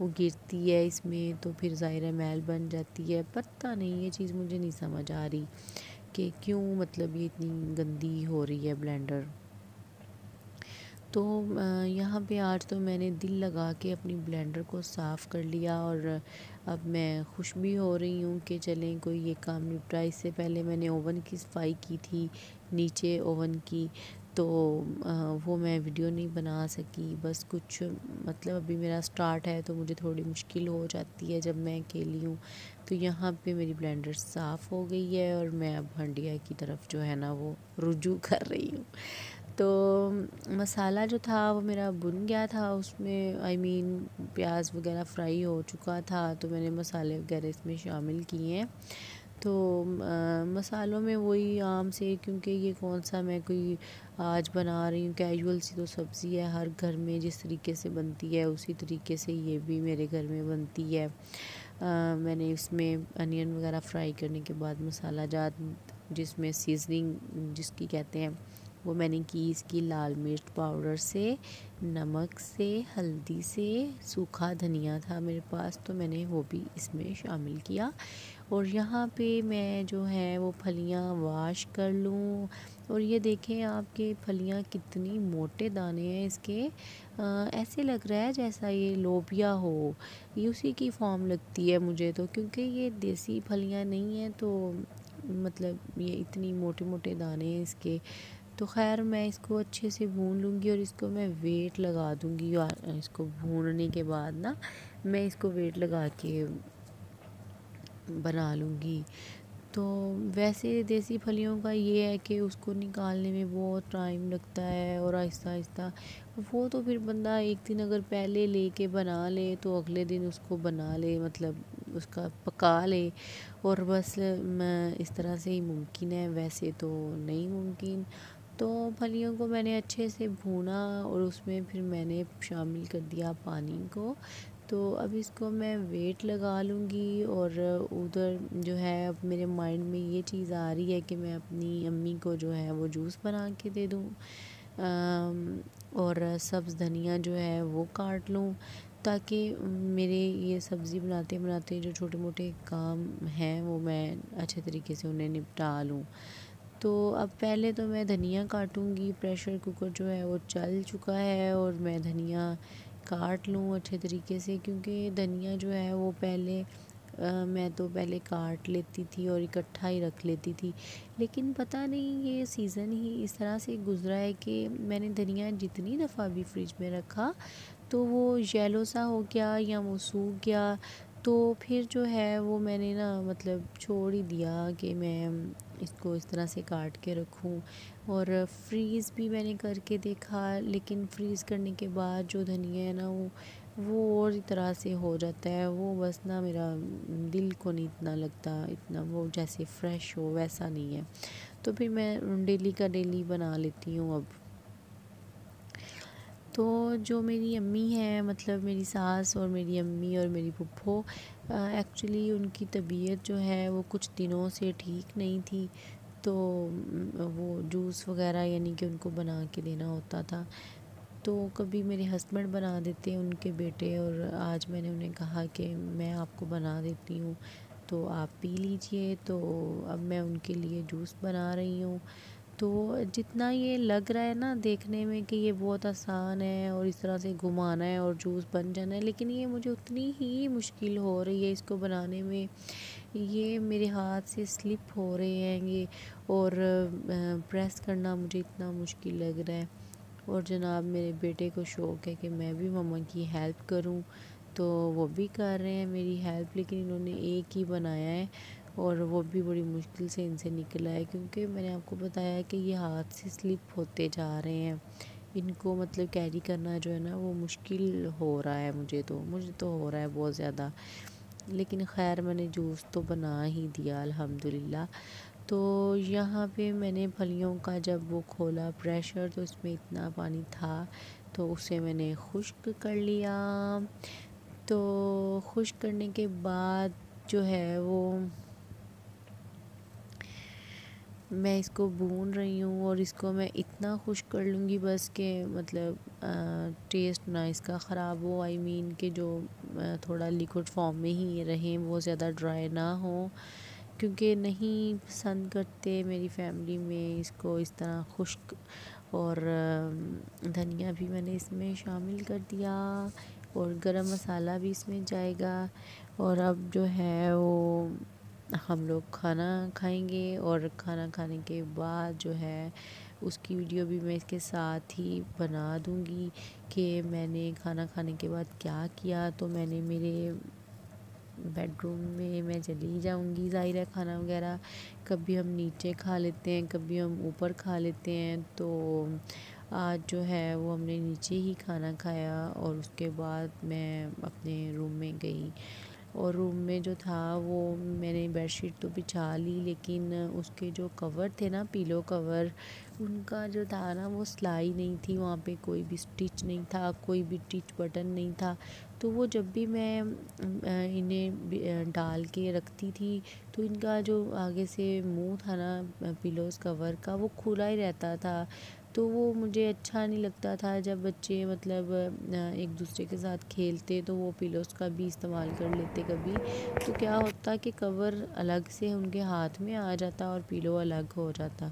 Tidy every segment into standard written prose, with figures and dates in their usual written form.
وہ گرتی ہے اس میں تو پھر ظاہر میل بن جاتی ہے. پتہ نہیں یہ چیز مجھے نہیں سمجھ آ رہی کہ کیوں مطلب یہ اتنی گندی ہو رہی ہے بلینڈر. تو یہاں پہ آج تو میں نے دل لگا کے اپنی بلینڈر کو صاف کر لیا اور اب میں خوش بھی ہو رہی ہوں کہ چلیں کوئی یہ کام نپٹا. اس سے پہلے میں نے اوون کی صفائی کی تھی نیچے اوون کی، تو وہ میں ویڈیو نہیں بنا سکی. بس کچھ مطلب ابھی میرا سٹارٹ ہے تو مجھے تھوڑی مشکل ہو جاتی ہے جب میں اکیلی ہوں. تو یہاں پہ میری بلینڈر صاف ہو گئی ہے اور میں اب ہنڈیا کی طرف جو ہے نا وہ رجوع کر رہی ہوں. تو مسالہ جو تھا وہ میرا بن گیا تھا، اس میں پیاز وغیرہ فرائی ہو چکا تھا، تو میں نے مسالے وغیرہ اس میں شامل کیے ہیں. تو مسالوں میں وہی عام سے، کیونکہ یہ کون سا میں کوئی آج بنا رہی ہوں، کیجول سی تو سبزی ہے، ہر گھر میں جس طریقے سے بنتی ہے اسی طریقے سے یہ بھی میرے گھر میں بنتی ہے. میں نے اس میں انین وغیرہ فرائی کرنے کے بعد مسالہ جات جس میں سیزننگ جس کی کہتے ہیں وہ میں نے کی، اس کی لال مرچ پاؤڈر سے، نمک سے، ہلدی سے، سوکھا دھنیا تھا میرے پاس تو میں نے وہ بھی اس میں شامل کیا. اور یہاں پہ میں جو ہے وہ پھلیاں واش کر لوں. اور یہ دیکھیں آپ کے پھلیاں کتنی موٹے دانے ہیں اس کے، ایسے لگ رہا ہے جیسا یہ لوبیا ہو، یہ اسی کی فارم لگتی ہے مجھے تو، کیونکہ یہ دیسی پھلیاں نہیں ہیں تو مطلب یہ اتنی موٹے موٹے دانے ہیں اس کے. تو خیر میں اس کو اچھے سے بھون لوں گی اور اس کو میں ویٹ لگا دوں گی. اس کو بھوننے کے بعد نا میں اس کو ویٹ لگا کے بنا لوں گی. تو ویسے دیسی پھلیوں کا یہ ہے کہ اس کو نکالنے میں بہت ٹائم لگتا ہے اور آہستہ آہستہ وہ تو پھر بندہ ایک دن اگر پہلے لے کے بنا لے تو اگلے دن اس کو بنا لے، مطلب اس کا پکا لے، اور بس اس طرح سے ہی ممکن ہے، ویسے تو نہیں ممکن. تو پھلیوں کو میں نے اچھے سے بھونا اور اس میں پھر میں نے شامل کر دیا پانی کو. تو اب اس کو میں ویٹ لگا لوں گی. اور ادھر جو ہے اب میرے مائنڈ میں یہ چیز آ رہی ہے کہ میں اپنی امی کو جو ہے وہ جوس بنا کے دے دوں، اور سبز دھنیا جو ہے وہ کاٹ لوں، تاکہ میرے یہ سبزی بناتے بناتے جو چھوٹے موٹے کام ہیں وہ میں اچھے طریقے سے انہیں نپٹا لوں. تو اب پہلے تو میں دھنیا کاٹوں گی. پریشر کوکر جو ہے وہ چل چکا ہے اور میں دھنیا کاٹ لوں اچھے طریقے سے، کیونکہ دھنیا جو ہے وہ پہلے میں تو پہلے کاٹ لیتی تھی اور اکٹھا ہی رکھ لیتی تھی، لیکن پتہ نہیں یہ سیزن ہی اس طرح سے گزرا ہے کہ میں نے دھنیا جتنی دفعہ بھی فریج میں رکھا تو وہ یلو سا ہو گیا یا وہ سوکھ گیا. تو پھر جو ہے وہ میں نے نا مطلب چھوڑ ہی دیا کہ میں اس کو اس طرح سے کاٹ کے رکھوں. اور فریز بھی میں نے کر کے دیکھا، لیکن فریز کرنے کے بعد جو دھنیا ہے نا وہ اور طرح سے ہو جاتا ہے. وہ بس نا میرا دل کو نہیں اتنا لگتا، اتنا وہ جیسے فریش ہو ویسا نہیں ہے. تو پھر میں ڈیلی کا ڈیلی بنا لیتی ہوں اب. تو جو میری امی ہیں، مطلب میری ساس اور میری امی اور میری پھپھو، ایکچولی ان کی طبیعت جو ہے وہ کچھ دنوں سے ٹھیک نہیں تھی، تو وہ جوس وغیرہ یعنی کہ ان کو بنا کے دینا ہوتا تھا. تو کبھی میرے ہسبینڈ بنا دیتے ہیں ان کے بیٹے، اور آج میں نے انہیں کہا کہ میں آپ کو بنا دیتی ہوں تو آپ پی لیجئے. تو اب میں ان کے لیے جوس بنا رہی ہوں. تو جتنا یہ لگ رہا ہے نا دیکھنے میں کہ یہ بہت آسان ہے اور اس طرح سے گھمانا ہے اور جوس بن جانا ہے، لیکن یہ مجھے اتنی ہی مشکل ہو رہی ہے اس کو بنانے میں. یہ میرے ہاتھ سے سلپ ہو رہے ہیں یہ، اور پریس کرنا مجھے اتنا مشکل لگ رہا ہے. اور جناب میرے بیٹے کو شوق ہے کہ میں بھی مما کی ہیلپ کروں، تو وہ بھی کر رہے ہیں میری ہیلپ، لیکن انہوں نے ایک ہی بنایا ہے اور وہ بھی بڑی مشکل سے ان سے نکلا ہے، کیونکہ میں نے آپ کو بتایا ہے کہ یہ ہاتھ سے سلپ ہوتے جا رہے ہیں. ان کو مطلب کیری کرنا جو ہے نا وہ مشکل ہو رہا ہے. مجھے تو ہو رہا ہے بہت زیادہ، لیکن خیر میں نے جوس تو بنا ہی دیا الحمدللہ. تو یہاں پہ میں نے پھلیوں کا جب وہ کھولا پریشر تو اس میں اتنا پانی تھا، تو اسے میں نے خشک کر لیا. تو خشک کرنے کے بعد جو ہے وہ میں اس کو بھون رہی ہوں، اور اس کو میں اتنا خشک کر لوں گی بس کہ مطلب ٹیسٹ نہ اس کا خراب ہو، آئی مین کہ جو تھوڑا لیکوڈ فارم میں ہی رہیں، وہ زیادہ ڈرائی نہ ہوں، کیونکہ نہیں پسند کرتے میری فیملی میں اس کو اس طرح خشک۔ اور دھنیا بھی میں نے اس میں شامل کر دیا، اور گرم مسالہ بھی اس میں جائے گا۔ اور اب جو ہے وہ ہم لوگ کھانا کھائیں گے، اور کھانا کھانے کے بعد جو ہے اس کی ویڈیو بھی میں اس کے ساتھ ہی بنا دوں گی کہ میں نے کھانا کھانے کے بعد کیا کیا۔ تو میں نے میرے بیڈ روم میں چلی جاؤں گی، ظاہر ہے کھانا وغیرہ کبھی ہم نیچے کھا لیتے ہیں، کبھی ہم اوپر کھا لیتے ہیں۔ تو آج جو ہے وہ ہم نے نیچے ہی کھانا کھایا، اور اس کے بعد میں اپنے روم میں گئی، اور روم میں جو تھا وہ میں نے بیڈ شیٹ تو بچھا لی، لیکن اس کے جو کور تھے نا، پیلو کور، ان کا جو تھا نا وہ سلائی نہیں تھی، وہاں پہ کوئی بھی سٹچ نہیں تھا، کوئی بھی ٹچ بٹن نہیں تھا۔ تو وہ جب بھی میں انہیں ڈال کے رکھتی تھی تو ان کا جو آگے سے منہ تھا نا پیلوز کور کا، وہ کھلا ہی رہتا تھا۔ تو وہ مجھے اچھا نہیں لگتا تھا جب بچے مطلب ایک دوسرے کے ساتھ کھیلتے تو وہ پیلوز کا بھی استعمال کر لیتے کبھی، تو کیا ہوتا کہ کور الگ سے ان کے ہاتھ میں آ جاتا اور پیلو الگ ہو جاتا۔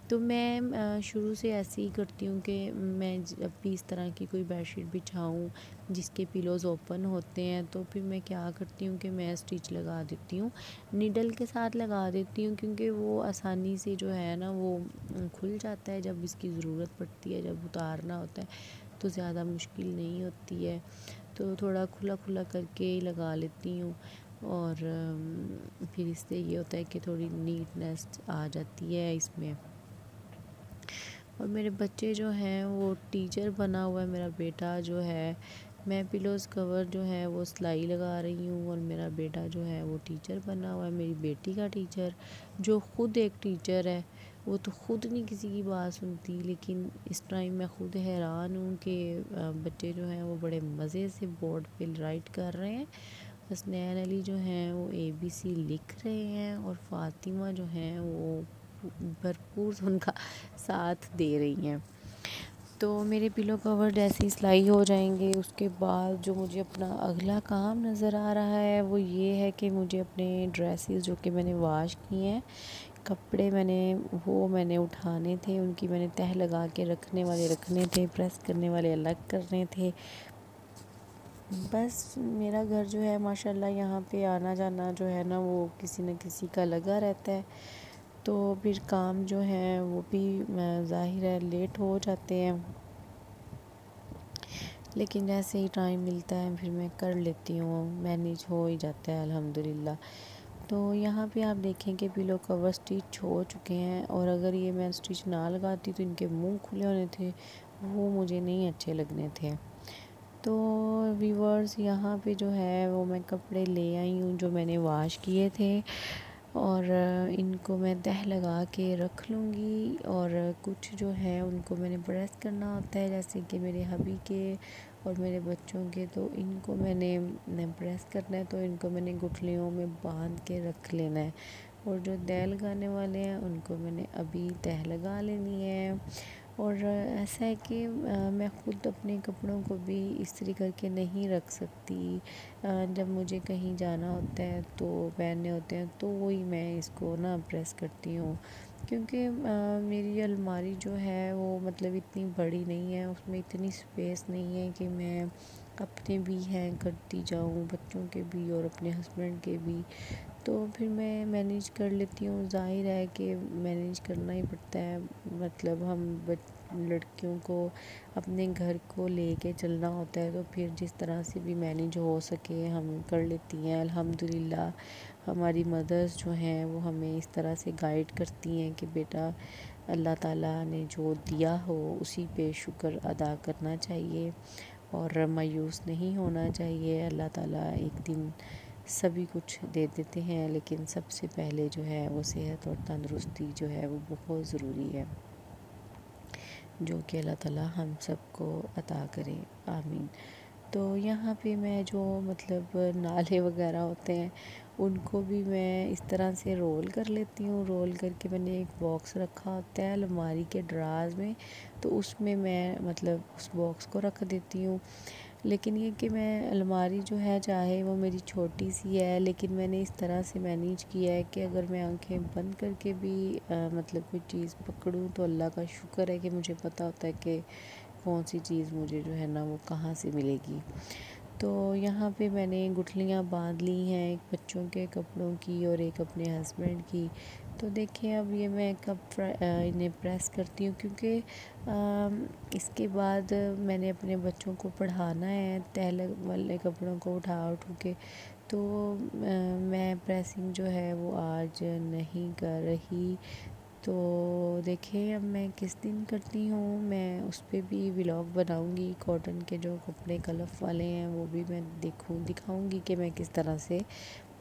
تو میں شروع سے ایسے ہی کرتی ہوں کہ میں جب بھی اس طرح کی کوئی بیڈ شیٹ بچھاؤں جس کے پیلوز اوپن ہوتے ہیں، تو پھر میں کیا کرتی ہوں کہ میں اسٹچ لگا دیتی ہوں، نیڈل کے ساتھ لگا دیتی ہوں، کیونکہ وہ آسانی سے جو ہے نا وہ کھل جاتا ہے جب اس کی ضرورت پڑتی ہے، جب اتارنا ہوتا ہے تو زیادہ مشکل نہیں ہوتی ہے۔ تو تھوڑا کھلا کھلا کر کے ہی لگا لیتی ہوں، اور پھر اس سے یہ ہوتا ہے کہ تھوڑی نیٹنیس آ جاتی ہے اس میں۔ اور میرے بچے جو ہیں وہ ٹیچر بنا ہوا ہے، میرا بیٹا جو ہے، میں پیلوز کور جو ہے وہ سلائی لگا رہی ہوں، اور میرا بیٹا جو ہے وہ ٹیچر بنا ہوا ہے، میری بیٹی کا ٹیچر، جو خود ایک ٹیچر ہے۔ وہ تو خود نہیں کسی کی بات سنتی، لیکن اس ٹائم میں خود حیران ہوں کہ بچے جو ہیں وہ بڑے مزے سے بورڈ پہ رائٹ کر رہے ہیں۔ حسنین علی جو ہیں وہ ABC لکھ رہے ہیں، اور فاطمہ جو ہیں وہ بھرپور ان کا ساتھ دے رہی ہیں۔ تو میرے پیلو کور جیسی سلائی ہو جائیں گے، اس کے بعد جو مجھے اپنا اگلا کام نظر آ رہا ہے وہ یہ ہے کہ مجھے اپنے ڈریسز جو کہ میں نے واش کیے ہیں، کپڑے میں نے اٹھانے تھے، ان کی میں نے تہہ لگا کے رکھنے والے رکھنے تھے، پریس کرنے والے الگ کرنے تھے۔ بس میرا گھر جو ہے ماشاءاللہ یہاں پہ آنا جانا جو ہے نا وہ کسی نہ کسی کا لگا رہتا ہے، تو پھر کام جو ہے وہ بھی ظاہر ہے لیٹ ہو جاتے ہیں، لیکن جیسے ہی ٹائم ملتا ہے پھر میں کر لیتی ہوں، مینیج ہو ہی جاتا ہے الحمدللہ۔ تو یہاں پہ آپ دیکھیں کہ پیلو کور سٹچ ہو چکے ہیں، اور اگر یہ میں سٹچ نہ لگاتی تو ان کے منہ کھلے ہونے تھے، وہ مجھے نہیں اچھے لگنے تھے۔ تو ویورز یہاں پہ جو ہے وہ میں کپڑے لے آئی ہوں جو میں نے واش کیے تھے، اور ان کو میں تہہ لگا کے رکھ لوں گی، اور کچھ جو ہے ان کو میں نے پریس کرنا ہوتا ہے، جیسے کہ میرے ہبی کے اور میرے بچوں کے، تو ان کو میں نے پریس کرنا ہے، تو ان کو میں نے گٹھلیوں میں باندھ کے رکھ لینا ہے، اور جو تہہ لگانے والے ہیں ان کو میں نے ابھی تہہ لگا لینی ہے۔ اور ایسا ہے کہ میں خود اپنے کپڑوں کو بھی استری کر کے نہیں رکھ سکتی، جب مجھے کہیں جانا ہوتا ہے تو پہننے ہوتے ہیں تو وہی میں اس کو نا پریس کرتی ہوں، کیونکہ میری الماری جو ہے وہ مطلب اتنی بڑی نہیں ہے، اس میں اتنی سپیس نہیں ہے کہ میں اپنے بھی ہینگ کرتی جاؤں، بچوں کے بھی اور اپنے ہسبینڈ کے بھی، تو پھر میں مینیج کر لیتی ہوں۔ ظاہر ہے کہ مینیج کرنا ہی پڑتا ہے، مطلب ہم لڑکیوں کو اپنے گھر کو لے کے چلنا ہوتا ہے، تو پھر جس طرح سے بھی مینیج ہو سکے ہم کر لیتی ہیں الحمدللہ۔ ہماری مدرس جو ہیں وہ ہمیں اس طرح سے گائیڈ کرتی ہیں کہ بیٹا اللہ تعالیٰ نے جو دیا ہو اسی پہ شکر ادا کرنا چاہیے، اور مایوس نہیں ہونا چاہیے۔ اللہ تعالیٰ ایک دن سبھی کچھ دے دیتے ہیں، لیکن سب سے پہلے جو ہے وہ صحت اور تندرستی جو ہے وہ بہت ضروری ہے، جو کہ اللہ تعالیٰ ہم سب کو عطا کرے، آمین۔ تو یہاں پہ میں جو مطلب نالے وغیرہ ہوتے ہیں ان کو بھی میں اس طرح سے رول کر لیتی ہوں. رول کر کے میں نے ایک باکس رکھا ہوتا ہے الماری کے ڈراز میں، تو اس میں مطلب اس باکس کو رکھ دیتی ہوں. لیکن یہ کہ میں الماری جو ہے چاہے وہ میری چھوٹی سی ہے، لیکن میں نے اس طرح سے مینیج کیا ہے کہ اگر میں آنکھیں بند کر کے بھی مطلب کوئی چیز پکڑوں تو اللہ کا شکر ہے کہ مجھے پتہ ہوتا ہے کہ کون سی چیز مجھے جو ہے نا وہ کہاں سے ملے گی. تو یہاں پہ میں نے گٹھلیاں باندھ لی ہیں، ایک بچوں کے کپڑوں کی اور ایک اپنے ہسبینڈ کی. تو دیکھیں اب یہ میں کب انہیں پریس کرتی ہوں، کیونکہ اس کے بعد میں نے اپنے بچوں کو پڑھانا ہے تہ والے کپڑوں کو اٹھا کے. تو میں پریسنگ جو ہے وہ آج نہیں کر رہی. تو دیکھیں اب میں کس دن کرتی ہوں، میں اس پہ بھی ولاگ بناؤں گی. کاٹن کے جو کپڑے کلف والے ہیں وہ بھی میں دکھاؤں گی کہ میں کس طرح سے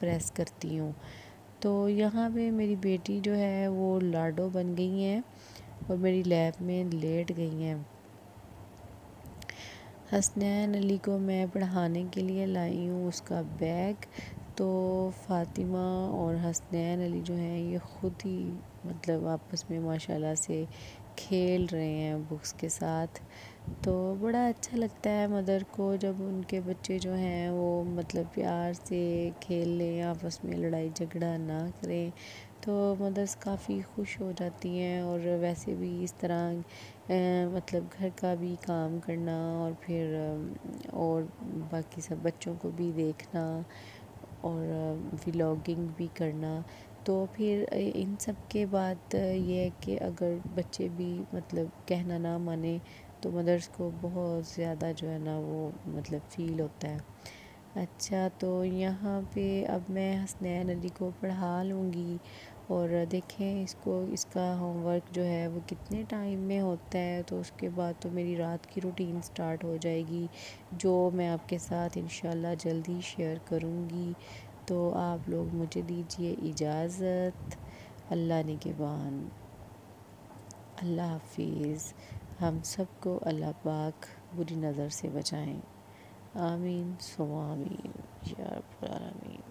پریس کرتی ہوں. تو یہاں پہ میری بیٹی جو ہے وہ لاڈو بن گئی ہیں اور میری لیپ میں لیٹ گئی ہیں. حسنین علی کو میں پڑھانے کے لیے لائی ہوں اس کا بیگ. تو فاطمہ اور حسنین علی جو ہیں یہ خود ہی مطلب آپس میں ماشاءاللہ سے کھیل رہے ہیں بکس کے ساتھ. تو بڑا اچھا لگتا ہے مدر کو جب ان کے بچے جو ہیں وہ مطلب پیار سے کھیل لیں، آپس میں لڑائی جھگڑا نہ کریں. تو مدرس کافی خوش ہو جاتی ہیں. اور ویسے بھی اس طرح مطلب گھر کا بھی کام کرنا اور پھر اور باقی سب بچوں کو بھی دیکھنا اور ولاگنگ بھی کرنا. تو پھر ان سب کے بعد یہ ہے کہ اگر بچے بھی مطلب کہنا نہ مانیں تو مدرس کو بہت زیادہ جو ہے نا وہ مطلب فیل ہوتا ہے. اچھا تو یہاں پہ اب میں حسنین علی کو پڑھا لوں گی. اور دیکھیں اس کا ہوم ورک جو ہے وہ کتنے ٹائم میں ہوتا ہے. تو اس کے بعد تو میری رات کی روٹین سٹارٹ ہو جائے گی، جو میں آپ کے ساتھ انشاءاللہ جلدی شیئر کروں گی. تو آپ لوگ مجھے دیجیے اجازت. اللہ نگہبان. اللہ حافظ. ہم سب کو اللہ پاک بری نظر سے بچائیں. آمین ثم آمین یا رب العالمین.